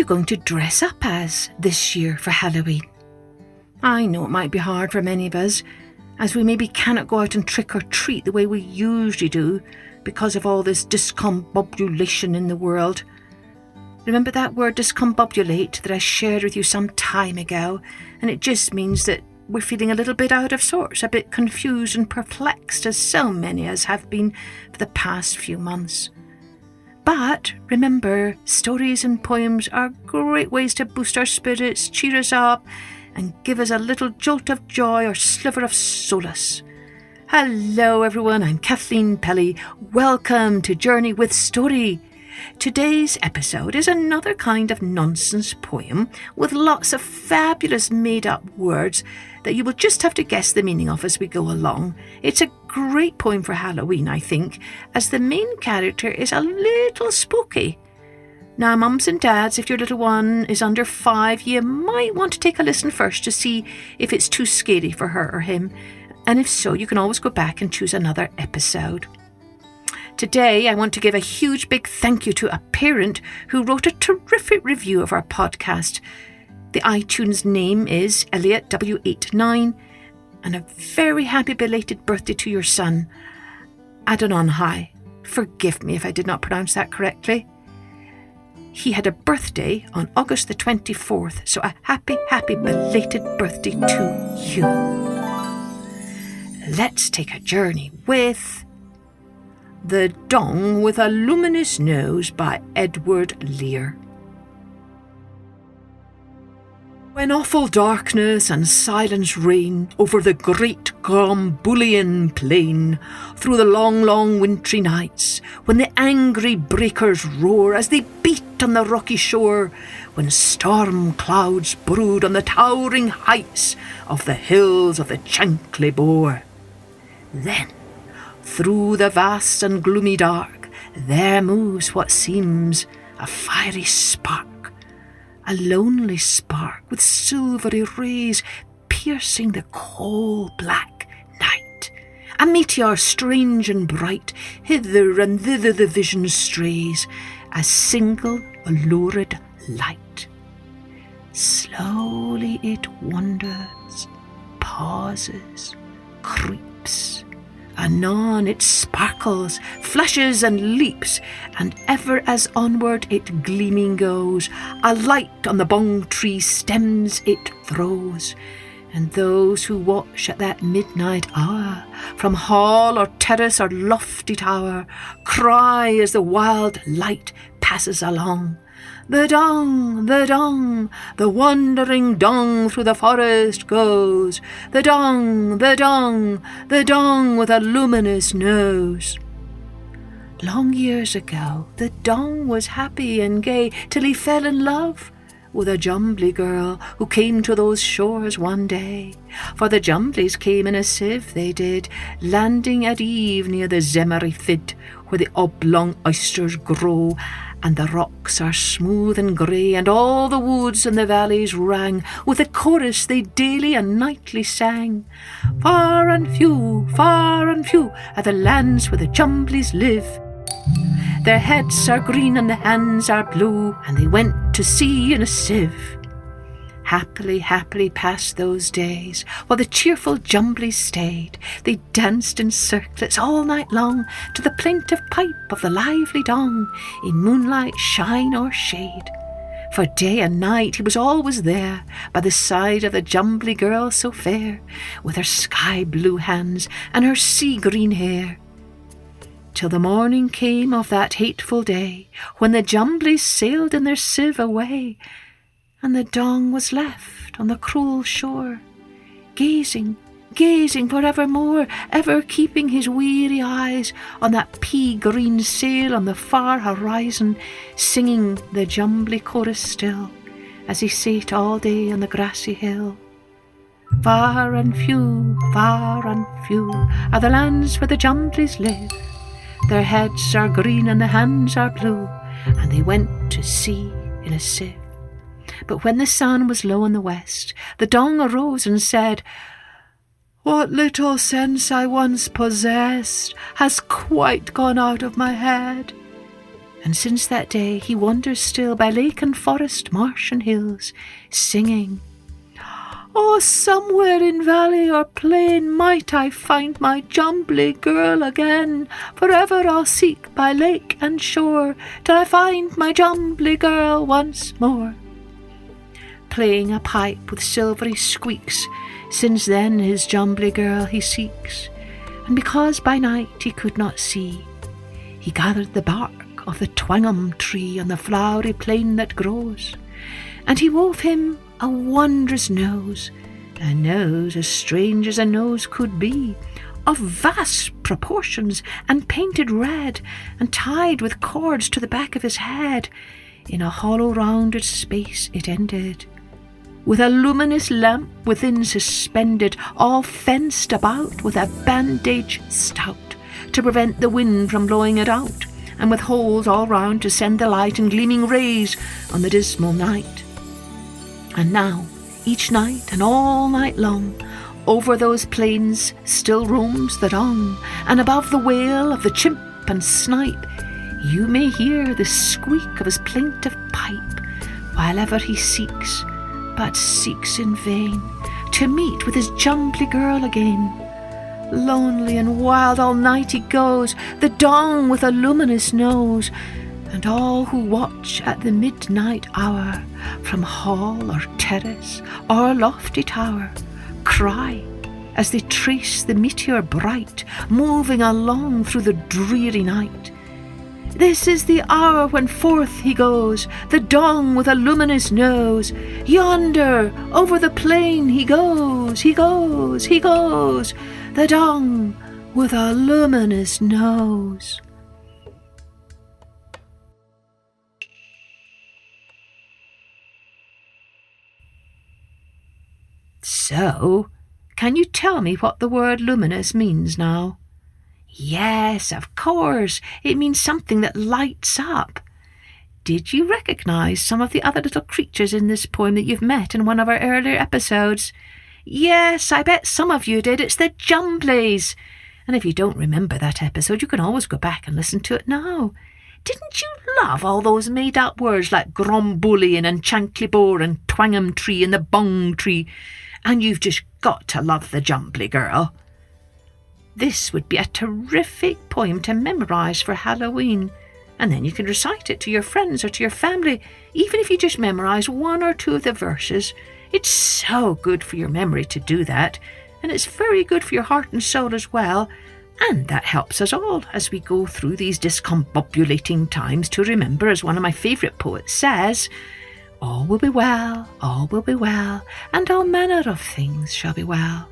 you going to dress up as this year for Halloween? I know it might be hard for many of us, as we maybe cannot go out and trick or treat the way we usually do because of all this discombobulation in the world. Remember that word discombobulate that I shared with you some time ago, and it just means that we're feeling a little bit out of sorts, a bit confused and perplexed, as so many of us have been for the past few months. But remember, stories and poems are great ways to boost our spirits, cheer us up, and give us a little jolt of joy or sliver of solace. Hello everyone, I'm Kathleen Pelly. Welcome to Journey with Story. Today's episode is another kind of nonsense poem with lots of fabulous made-up words that you will just have to guess the meaning of as we go along. It's a great poem for Halloween, I think, as the main character is a little spooky. Now, mums and dads, if your little one is under 5, you might want to take a listen first to see if it's too scary for her or him. And if so, you can always go back and choose another episode. Today, I want to give a huge big thank you to a parent who wrote a terrific review of our podcast. The iTunes name is Elliot W89, and a very happy belated birthday to your son, Adon High. Forgive me if I did not pronounce that correctly. He had a birthday on August the 24th, so a happy belated birthday to you. Let's take a journey with The Dong with a Luminous Nose by Edward Lear. When awful darkness and silence reign over the great Grombulian plain, through the long wintry nights, when the angry breakers roar as they beat on the rocky shore, when storm clouds brood on the towering heights of the hills of the Chankly Bore, then, through the vast and gloomy dark, there moves what seems a fiery spark, a lonely spark with silvery rays piercing the coal-black night. A meteor strange and bright, hither and thither the vision strays, a single lurid light. Slowly it wanders, pauses, creeps. Anon it sparkles, flashes and leaps, and ever as onward it gleaming goes, a light on the bong tree stems it throws, and those who watch at that midnight hour, from hall or terrace or lofty tower, cry as the wild light passes along, "The dong, the dong, the wandering dong through the forest goes, the dong, the dong, the dong with a luminous nose." Long years ago, the dong was happy and gay till he fell in love with a Jumbly girl who came to those shores one day. For the Jumblies came in a sieve, they did, landing at eve near the Zemery Fid, where the oblong oysters grow, and the rocks are smooth and grey, and all the woods and the valleys rang with the chorus they daily and nightly sang. Far and few are the lands where the Jumblies live. Their heads are green and their hands are blue, and they went to sea in a sieve. Happily passed those days, while the cheerful Jumblies stayed. They danced in circlets all night long to the plaintive pipe of the lively dong, in moonlight, shine or shade. For day and night he was always there, by the side of the Jumbly girl so fair, with her sky-blue hands and her sea-green hair. Till the morning came of that hateful day, when the Jumblies sailed in their sieve away, and the dong was left on the cruel shore, gazing for evermore, ever keeping his weary eyes on that pea-green sail on the far horizon, singing the Jumbly chorus still, as he sate all day on the grassy hill. Far and few are the lands where the Jumblies live. Their heads are green and their hands are blue, and they went to sea in a sieve. But when the sun was low in the west, the dong arose and said, "What little sense I once possessed has quite gone out of my head. And since that day he wanders still by lake and forest, marsh and hills, singing, "Oh, somewhere in valley or plain might I find my Jumbly girl again. Forever I'll seek by lake and shore till I find my Jumbly girl once more." Playing a pipe with silvery squeaks, since then his Jumbly girl he seeks. And because by night he could not see, he gathered the bark of the twangum tree on the flowery plain that grows, and he wove him a wondrous nose, a nose as strange as a nose could be, of vast proportions, and painted red, and tied with cords to the back of his head. In a hollow rounded space it ended, with a luminous lamp within suspended, all fenced about with a bandage stout, to prevent the wind from blowing it out, and with holes all round to send the light and gleaming rays on the dismal night. And now, each night and all night long, over those plains still roams the dong, and above the wail of the chimp and snipe you may hear the squeak of his plaintive pipe, while ever he seeks, but seeks in vain, to meet with his Jumbly girl again. Lonely and wild all night he goes, the dong with a luminous nose, and all who watch at the midnight hour, from hall or terrace or lofty tower, cry as they trace the meteor bright, moving along through the dreary night, "This is the hour when forth he goes, the dong with a luminous nose. Yonder, over the plain he goes, he goes, he goes, the dong with a luminous nose." So, can you tell me what the word luminous means now? Yes, of course, it means something that lights up. Did you recognize some of the other little creatures in this poem that you've met in one of our earlier episodes? Yes, I bet some of you did. It's the Jumblies. And if you don't remember that episode, you can always go back and listen to it now. Didn't you love all those made-up words like Grombullion and Chanclibore and Twangum Tree and the Bong Tree? And you've just got to love the Jumbly girl. This would be a terrific poem to memorise for Halloween, and then you can recite it to your friends or to your family, even if you just memorise one or two of the verses. It's so good for your memory to do that, and it's very good for your heart and soul as well, and that helps us all as we go through these discombobulating times to remember, as one of my favourite poets says, all will be well, and all manner of things shall be well.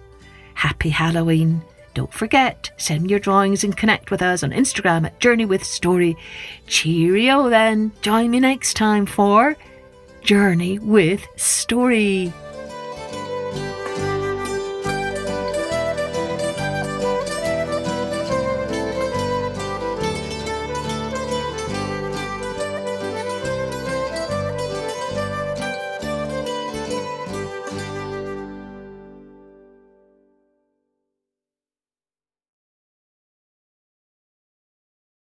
Happy Halloween. Don't forget, send me your drawings and connect with us on Instagram at Journey with Story. Cheerio then. Join me next time for Journey with Story.